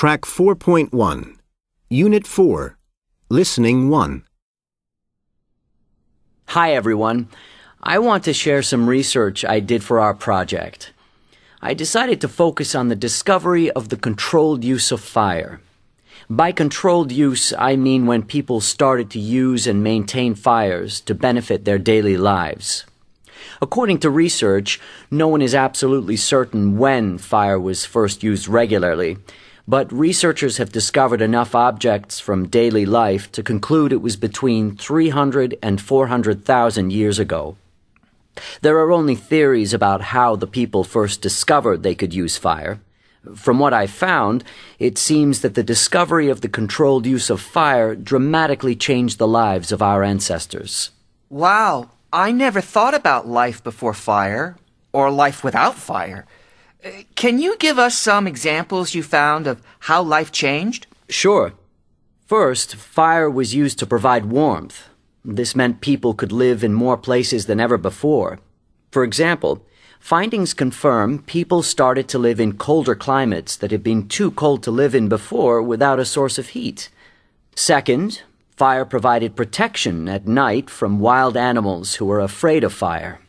Track 4.1, Unit 4, Listening 1. Hi everyone. I want to share some research I did for our project. I decided to focus on the discovery of the controlled use of fire. By controlled use, I mean when people started to use and maintain fires to benefit their daily lives. According to research, no one is absolutely certain when fire was first used regularly, but researchers have discovered enough objects from daily life to conclude it was between 300 and 400,000 years ago. There are only theories about how the people first discovered they could use fire. From what I found, it seems that the discovery of the controlled use of fire dramatically changed the lives of our ancestors. Wow, I never thought about life before fire, or life without fire. Can you give us some examples you found of how life changed? Sure. First, fire was used to provide warmth. This meant people could live in more places than ever before. For example, findings confirm people started to live in colder climates that had been too cold to live in before without a source of heat. Second, fire provided protection at night from wild animals who were afraid of fire.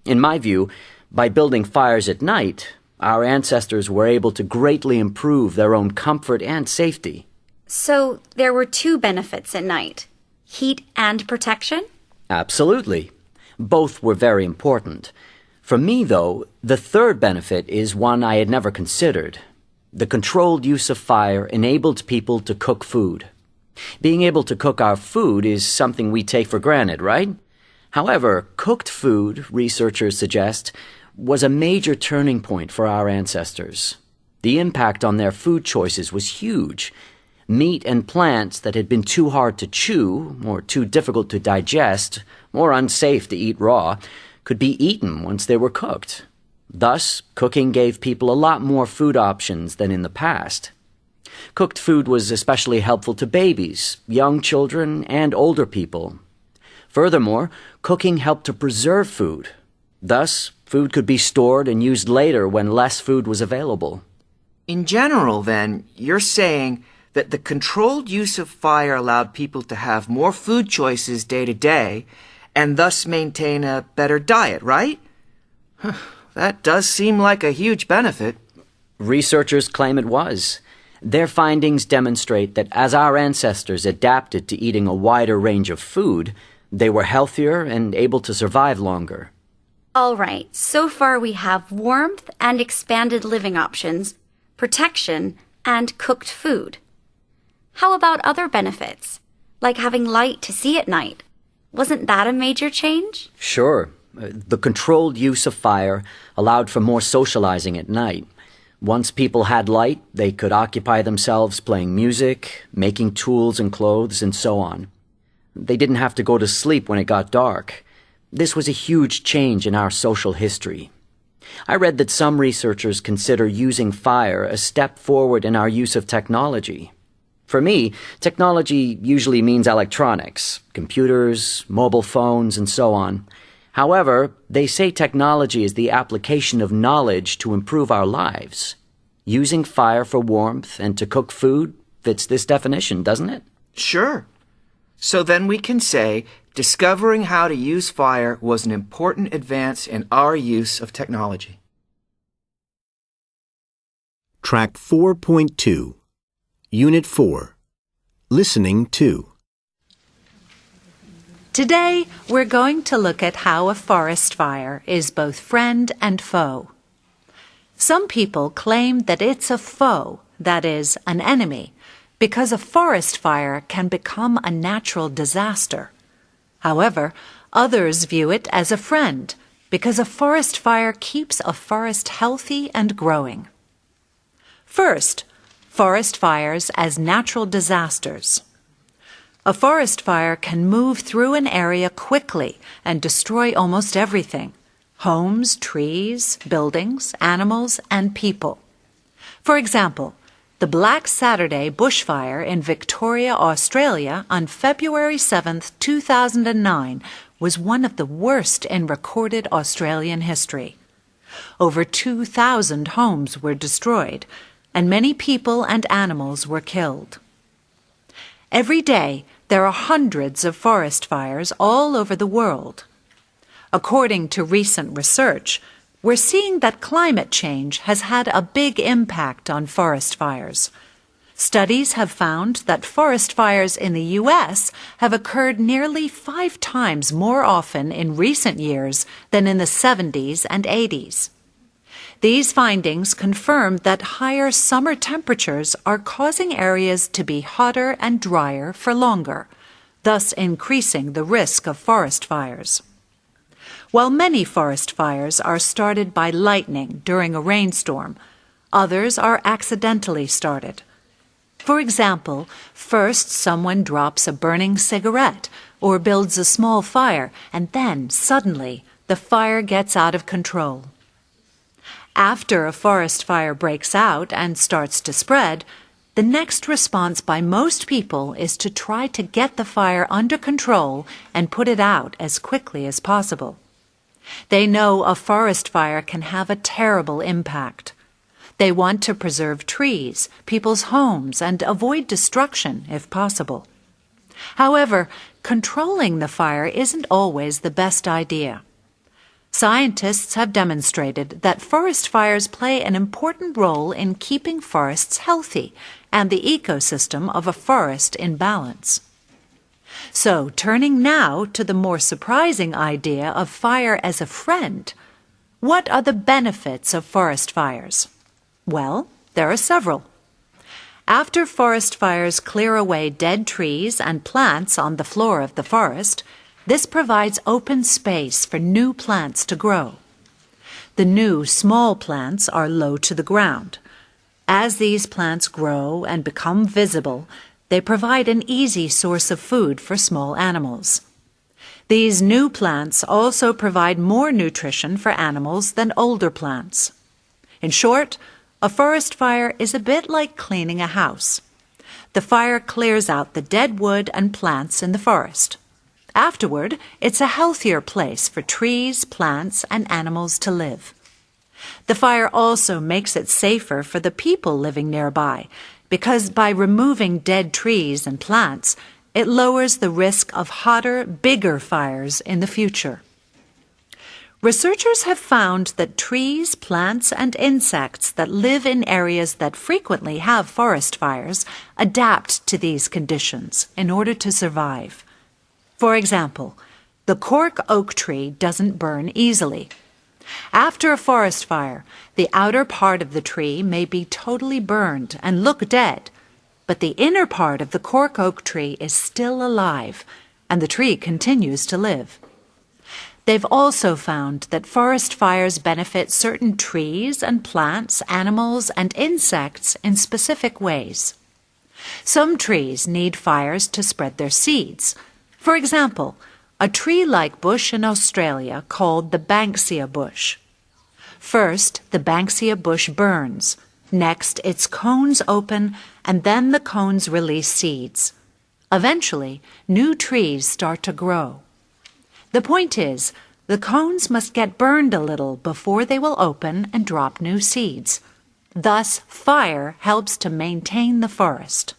In my view, by building fires at night, our ancestors were able to greatly improve their own comfort and safety. So there were two benefits at night: heat and protection? Absolutely. Both were very important. For me, though, the third benefit is one I had never considered. The controlled use of fire enabled people to cook food. Being able to cook our food is something we take for granted, right? However, cooked food, researchers suggest, was a major turning point for our ancestors. The impact on their food choices was huge. Meat and plants that had been too hard to chew, or too difficult to digest, or unsafe to eat raw, could be eaten once they were cooked. Thus, cooking gave people a lot more food options than in the past. Cooked food was especially helpful to babies, young children, and older people. Furthermore, cooking helped to preserve food. Thus, food could be stored and used later when less food was available. In general, then, you're saying that the controlled use of fire allowed people to have more food choices day to day and thus maintain a better diet, right? That does seem like a huge benefit. Researchers claim it was. Their findings demonstrate that as our ancestors adapted to eating a wider range of food, they were healthier and able to survive longer. All right, so far we have warmth and expanded living options, protection, and cooked food. How about other benefits, like having light to see at night? Wasn't that a major change? Sure. The controlled use of fire allowed for more socializing at night. Once people had light, they could occupy themselves playing music, making tools and clothes, and so on. They didn't have to go to sleep when it got dark. This was a huge change in our social history. I read that some researchers consider using fire a step forward in our use of technology. For me, technology usually means electronics, computers, mobile phones, and so on. However, they say technology is the application of knowledge to improve our lives. Using fire for warmth and to cook food fits this definition, doesn't it? Sure. So then we can say discovering how to use fire was an important advance in our use of technology. Track 4.2, Unit 4, Listening 2. Today, we're going to look at how a forest fire is both friend and foe. Some people claim that it's a foe, that is, an enemy, because a forest fire can become a natural disaster. However, others view it as a friend, because a forest fire keeps a forest healthy and growing. First, forest fires as natural disasters. A forest fire can move through an area quickly and destroy almost everything: homes, trees, buildings, animals, and people. For example, the Black Saturday bushfire in Victoria, Australia on February 7, 2009 was one of the worst in recorded Australian history. Over 2,000 homes were destroyed. and many people and animals were killed. Every day, there are hundreds of forest fires all over the world. According to recent research, we're seeing that climate change has had a big impact on forest fires. Studies have found that forest fires in the U.S. have occurred nearly 5 times more often in recent years than in the 70s and 80s. These findings confirm that higher summer temperatures are causing areas to be hotter and drier for longer, thus increasing the risk of forest fires. While many forest fires are started by lightning during a rainstorm, others are accidentally started. For example, first someone drops a burning cigarette or builds a small fire, and then, suddenly, the fire gets out of control. After a forest fire breaks out and starts to spread, the next response by most people is to try to get the fire under control and put it out as quickly as possible. They know a forest fire can have a terrible impact. They want to preserve trees, people's homes, and avoid destruction if possible. However, controlling the fire isn't always the best idea. Scientists have demonstrated that forest fires play an important role in keeping forests healthy and the ecosystem of a forest in balance. So, turning now to the more surprising idea of fire as a friend, what are the benefits of forest fires? Well, there are several. After forest fires clear away dead trees and plants on the floor of the forest, this provides open space for new plants to grow. The new small plants are low to the ground. As these plants grow and become visible, they provide an easy source of food for small animals. These new plants also provide more nutrition for animals than older plants. In short, a forest fire is a bit like cleaning a house. The fire clears out the dead wood and plants in the forest. Afterward, it's a healthier place for trees, plants, and animals to live. The fire also makes it safer for the people living nearby, because by removing dead trees and plants, it lowers the risk of hotter, bigger fires in the future. Researchers have found that trees, plants, and insects that live in areas that frequently have forest fires adapt to these conditions in order to survive. For example, the cork oak tree doesn't burn easily. After a forest fire, the outer part of the tree may be totally burned and look dead, but the inner part of the cork oak tree is still alive, and the tree continues to live. They've also found that forest fires benefit certain trees and plants, animals, and insects in specific ways. Some trees need fires to spread their seeds. For example, a tree-like bush in Australia called the Banksia bush. First, the Banksia bush burns. Next, its cones open, and then the cones release seeds. Eventually, new trees start to grow. The point is, the cones must get burned a little before they will open and drop new seeds. Thus, fire helps to maintain the forest.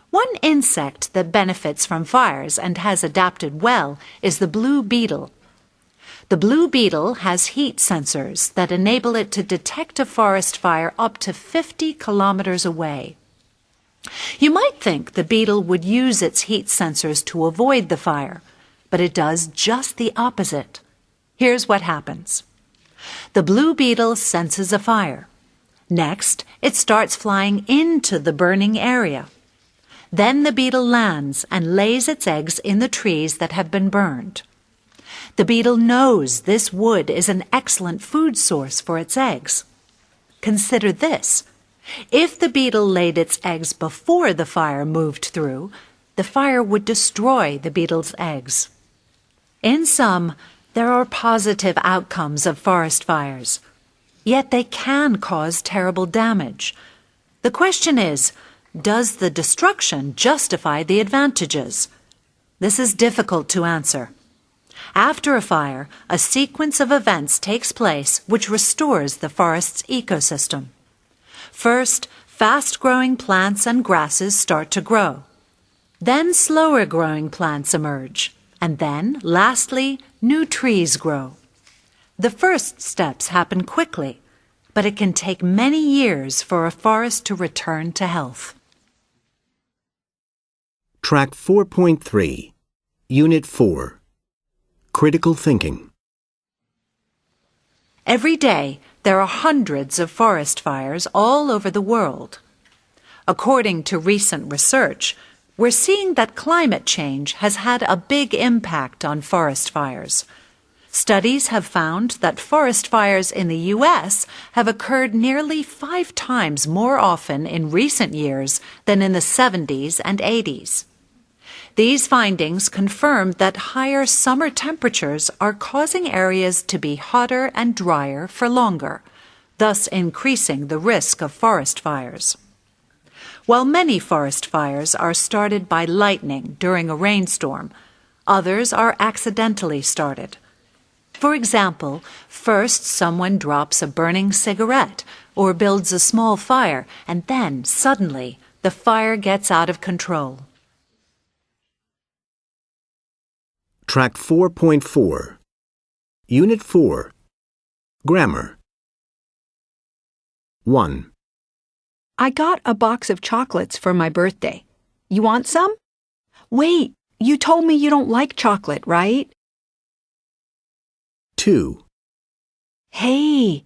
One insect that benefits from fires and has adapted well is the blue beetle. The blue beetle has heat sensors that enable it to detect a forest fire up to 50 kilometers away. You might think the beetle would use its heat sensors to avoid the fire, but it does just the opposite. Here's what happens. The blue beetle senses a fire. Next, it starts flying into the burning area. Then the beetle lands and lays its eggs in the trees that have been burned. The beetle knows this wood is an excellent food source for its eggs. Consider this. If the beetle laid its eggs before the fire moved through, the fire would destroy the beetle's eggs. In sum, there are positive outcomes of forest fires. Yet they can cause terrible damage. The question is, does the destruction justify the advantages? This is difficult to answer. After a fire, a sequence of events takes place which restores the forest's ecosystem. First, fast-growing plants and grasses start to grow. Then slower-growing plants emerge. And then, lastly, new trees grow. The first steps happen quickly, but it can take many years for a forest to return to health. Track 4.3, Unit 4, Critical Thinking. Every day, there are hundreds of forest fires all over the world. According to recent research, we're seeing that climate change has had a big impact on forest fires. Studies have found that forest fires in the U.S. have occurred nearly 5 times more often in recent years than in the 70s and 80s. These findings confirm that higher summer temperatures are causing areas to be hotter and drier for longer, thus increasing the risk of forest fires. While many forest fires are started by lightning during a rainstorm, others are accidentally started. For example, first someone drops a burning cigarette or builds a small fire, and then, suddenly, the fire gets out of control. Track 4.4, Unit 4, Grammar. 1. I got a box of chocolates for my birthday. You want some? Wait, you told me you don't like chocolate, right? 2. Hey,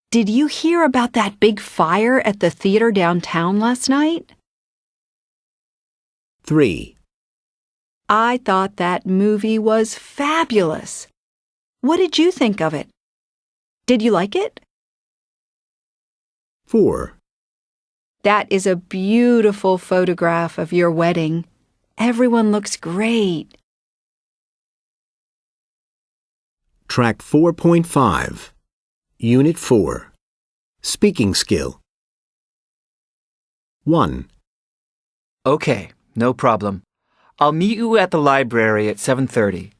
did you hear about that big fire at the theater downtown last night? 3. I thought that movie was fabulous. What did you think of it? Did you like it? 4. That is a beautiful photograph of your wedding. Everyone looks great. Track 4.5, Unit 4, Speaking Skill. 1. Okay, no problem. I'll meet you at the library at 7:30.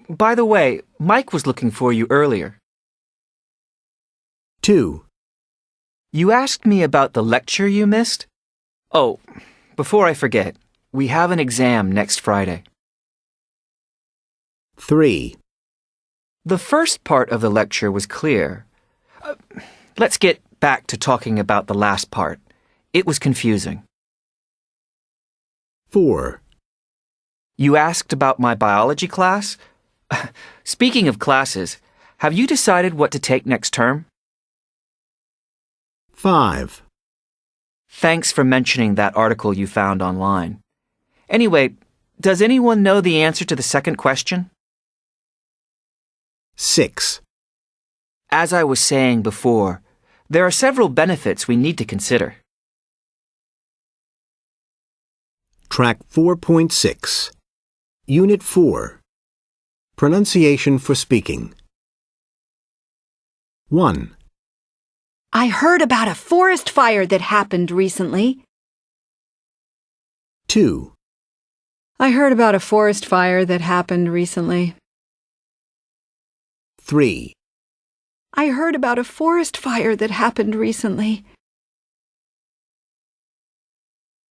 By the way, Mike was looking for you earlier. 2. You asked me about the lecture you missed? Oh, before I forget, we have an exam next Friday. 3. The first part of the lecture was clear. Let's get back to talking about the last part. It was confusing. 4. You asked about my biology class? Speaking of classes, have you decided what to take next term? 5. Thanks for mentioning that article you found online. Anyway, does anyone know the answer to the second question? 6. As I was saying before, there are several benefits we need to consider. Track 4.6, Unit 4, Pronunciation for Speaking. 1. I heard about a forest fire that happened recently. 2. I heard about a forest fire that happened recently. 3. I heard about a forest fire that happened recently.